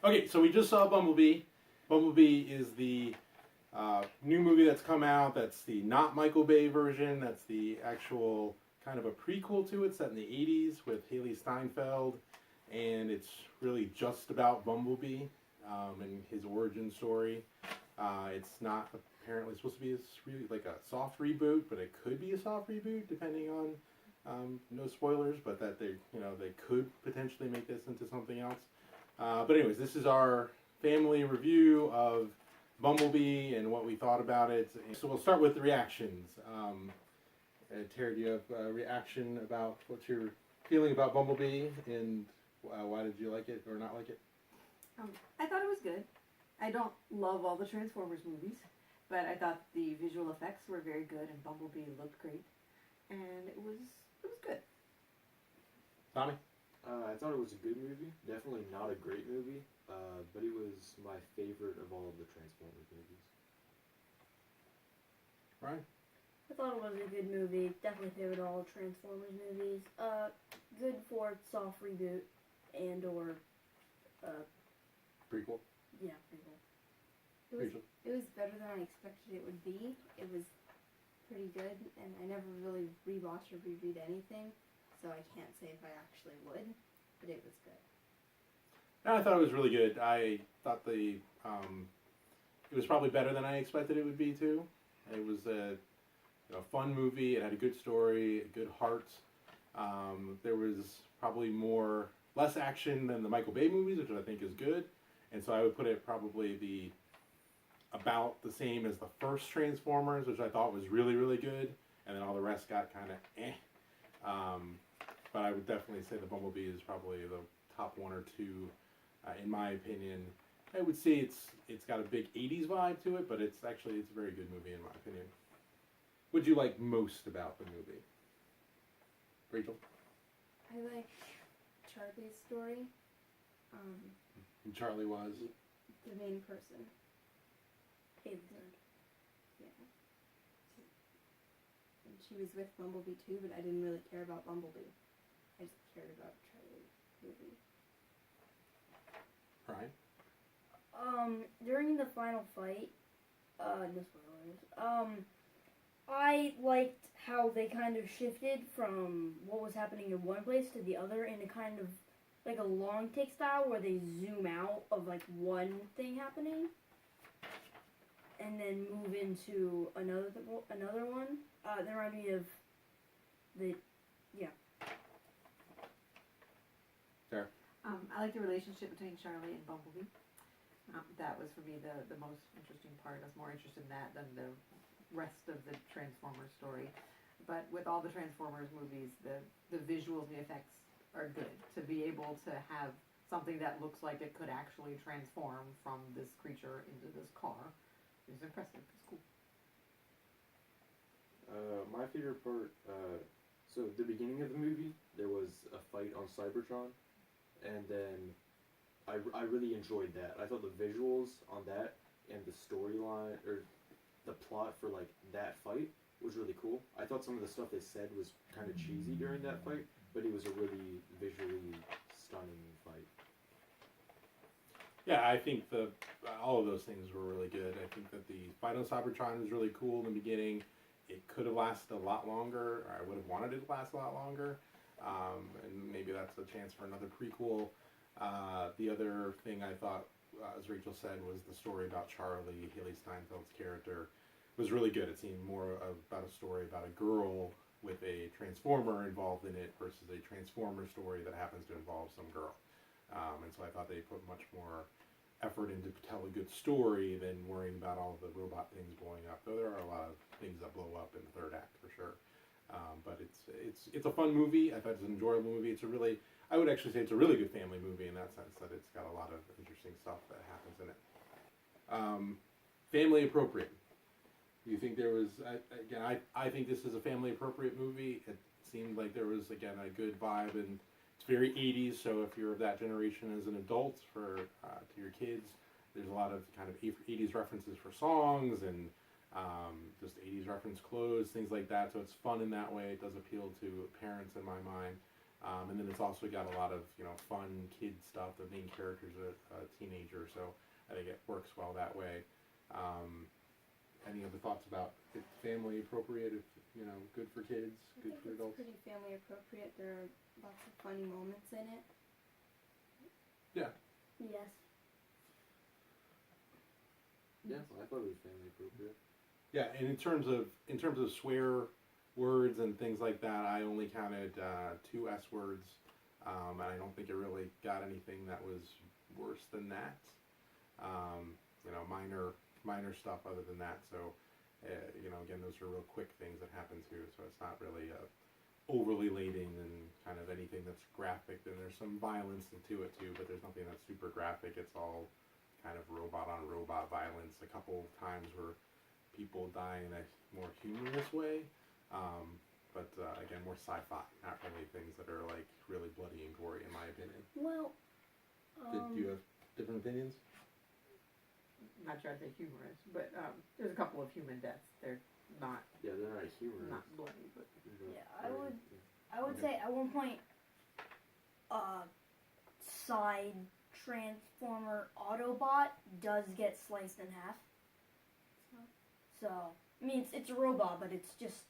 Okay, so we just saw Bumblebee. Bumblebee is the new movie that's come out. That's the not Michael Bay version. That's the actual kind of a prequel to it, set in the 80s with Hailee Steinfeld. And it's really just about Bumblebee and his origin story. It's not apparently supposed to be really like a soft reboot, but it could be a soft reboot depending on no spoilers, but that they could potentially make this into something else. But anyways, this is our family review of Bumblebee and what we thought about it. So we'll start with the reactions. Terry, do you have a reaction about what you're feeling about Bumblebee and why did you like it or not like it? I thought it was good. I don't love all the Transformers movies, but I thought the visual effects were very good and Bumblebee looked great, and it was good. Tommy? I thought it was a good movie. Definitely not a great movie, but it was my favorite of all of the Transformers movies. Right. I thought it was a good movie. Definitely favorite all Transformers movies. Good for soft reboot and or Prequel. yeah, prequel. It was better than I expected it would be. It was pretty good, and I never really rewatched or reread anything, so I can't say if I actually would, but it was good. I thought it was really good. I thought it was probably better than I expected it would be too. It was a fun movie. It had a good story, a good heart. There was probably less action than the Michael Bay movies, which I think is good. And so I would put it probably about the same as the first Transformers, which I thought was really, really good. And then all the rest got kind of eh. But I would definitely say the Bumblebee is probably the top one or two, in my opinion. I would say it's got a big 80s vibe to it, but it's a very good movie in my opinion. What did you like most about the movie? Rachel? I like Charlie's story. And Charlie was? The main person. Hayley. Yeah. And she was with Bumblebee too, but I didn't really care about Bumblebee. I just cared about Charlie movie. Right. During the final fight, no spoilers. I liked how they kind of shifted from what was happening in one place to the other in a kind of like a long take style where they zoom out of like one thing happening and then move into another one. That reminded me of Fair. I like the relationship between Charlie and Bumblebee. That was for me the most interesting part. I was more interested in that than the rest of the Transformers story. But with all the Transformers movies, the visuals and the effects are good. To be able to have something that looks like it could actually transform from this creature into this car is impressive. It's cool. My favorite part, so at the beginning of the movie, there was a fight on Cybertron, and then I really enjoyed that. I thought the visuals on that and the storyline, or the plot for like that fight was really cool. I thought some of the stuff they said was kind of cheesy during that fight, but it was a really visually stunning fight. Yeah, I think all of those things were really good. I think that the fight on Cybertron was really cool in the beginning. It could have lasted a lot longer. I would have wanted it to last a lot longer. And maybe that's a chance for another prequel. The other thing I thought, as Rachel said, was the story about Charlie, Hailee Steinfeld's character, was really good. It seemed more about a story about a girl with a Transformer involved in it versus a Transformer story that happens to involve some girl. And so I thought they put much more effort into tell a good story than worrying about all the robot things blowing up. Though there are a lot of things that blow up in the third act for sure. But it's a fun movie. I thought it was an enjoyable movie. I would actually say it's a really good family movie in that sense that it's got a lot of interesting stuff that happens in it. Family appropriate. Do you think there was, I think this is a family appropriate movie. It seemed like there was, again, a good vibe, and it's very 80s, so if you're of that generation as an adult to your kids, there's a lot of kind of 80s references for songs and just 80s reference clothes, things like that, so it's fun in that way. It does appeal to parents in my mind. And then it's also got a lot of, fun kid stuff. The main character's a teenager, so I think it works well that way. Any other thoughts about it? Family appropriate, if, good for kids, I good think for it's adults? pretty family appropriate. There are lots of funny moments in it. Yes. Yeah, I thought it was family appropriate. Yeah, and in terms of swear words and things like that, I only counted 2 S words, and I don't think it really got anything that was worse than that. Minor stuff other than that. So, again, those are real quick things that happen too. So it's not really overly laden and kind of anything that's graphic. Then there's some violence to it too, but there's nothing that's super graphic. It's all kind of robot on robot violence. A couple times where people die in a more humorous way, but again, more sci-fi, not really things that are like really bloody and gory, in my opinion. Well, Do you have different opinions? Not sure I'd say humorous, but there's a couple of human deaths. They're not Yeah, they're not humorous. not bloody, but yeah, I would say at one point, side Transformer Autobot does get sliced in half. So I mean, it's a robot, but it's just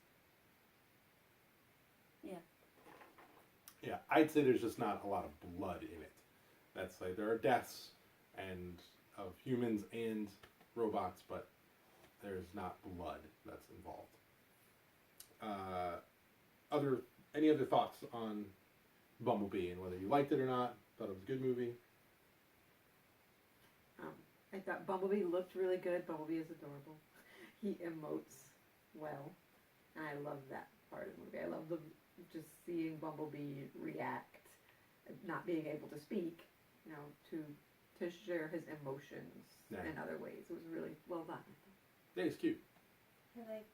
Yeah, I'd say there's just not a lot of blood in it. That's like there are deaths and of humans and robots, but there's not blood that's involved. Any other thoughts on Bumblebee and whether you liked it or not? Thought it was a good movie. I thought Bumblebee looked really good. Bumblebee is adorable. He emotes well, and I love that part of the movie. I love just seeing Bumblebee react, not being able to speak, to share his emotions Yeah. in other ways. It was really well done. Yeah, it's cute. I like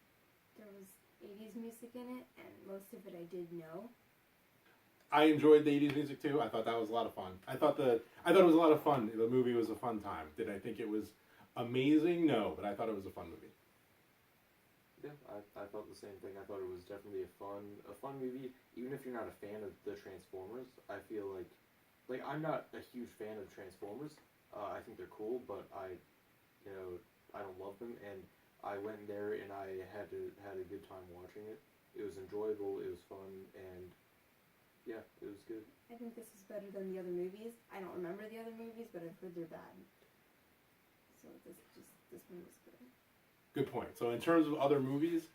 there was 80s music in it, and most of it I did know. I enjoyed the 80s music too. I thought that was a lot of fun. I thought it was a lot of fun. The movie was a fun time. Did I think it was amazing? No, but I thought it was a fun movie. Yeah, I thought the same thing. I thought it was definitely a fun movie. Even if you're not a fan of the Transformers, I feel like I'm not a huge fan of Transformers. I think they're cool, but I don't love them. And I went there and I had a good time watching it. It was enjoyable. It was fun, and yeah, it was good. I think this is better than the other movies. I don't remember the other movies, but I've heard they're bad. So this one was good. Good point. So in terms of other movies,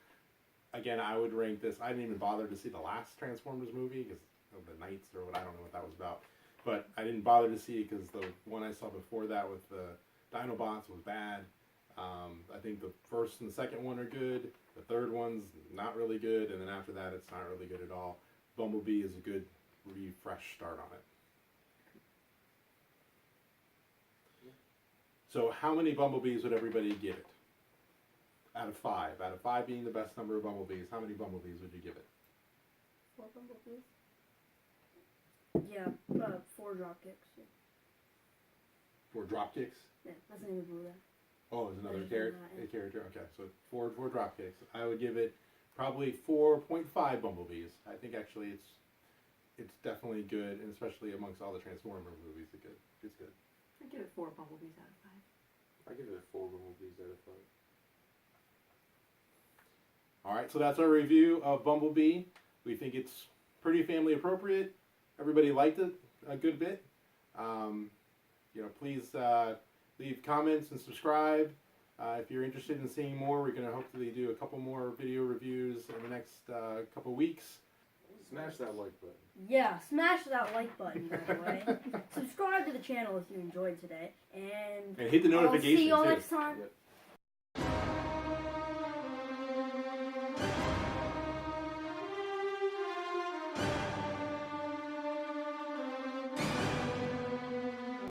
again, I would rank this. I didn't even bother to see the last Transformers movie because of the Knights or what. I don't know what that was about. But I didn't bother to see it because the one I saw before that with the Dinobots was bad. I think the first and the second one are good. The third one's not really good. And then after that, it's not really good at all. Bumblebee is a good refresh start on it. So how many Bumblebees would everybody give it? Out of 5. Out of 5 being the best number of Bumblebees, how many Bumblebees would you give it? 4 Bumblebees. yeah, 4 drop kicks. Yeah, 4 dropkicks? yeah that's the name of the movie. Oh, there's another There's character. that, yeah. A character. Okay, so 4 dropkicks. I would give it probably 4.5 Bumblebees. I think actually it's definitely good, and especially amongst all the Transformer movies, it's good. It's good. I give it 4 Bumblebees out of 5. I give it 4 Bumblebees out of 5. All right, so that's our review of Bumblebee. We think it's pretty family appropriate. Everybody liked it a good bit. Please leave comments and subscribe. If you're interested in seeing more, we're going to hopefully do a couple more video reviews in the next couple weeks. Smash that like button. Yeah, smash that like button, by the way. Subscribe to the channel if you enjoyed today, and And hit the I'll notification see you all too. next time. Yep.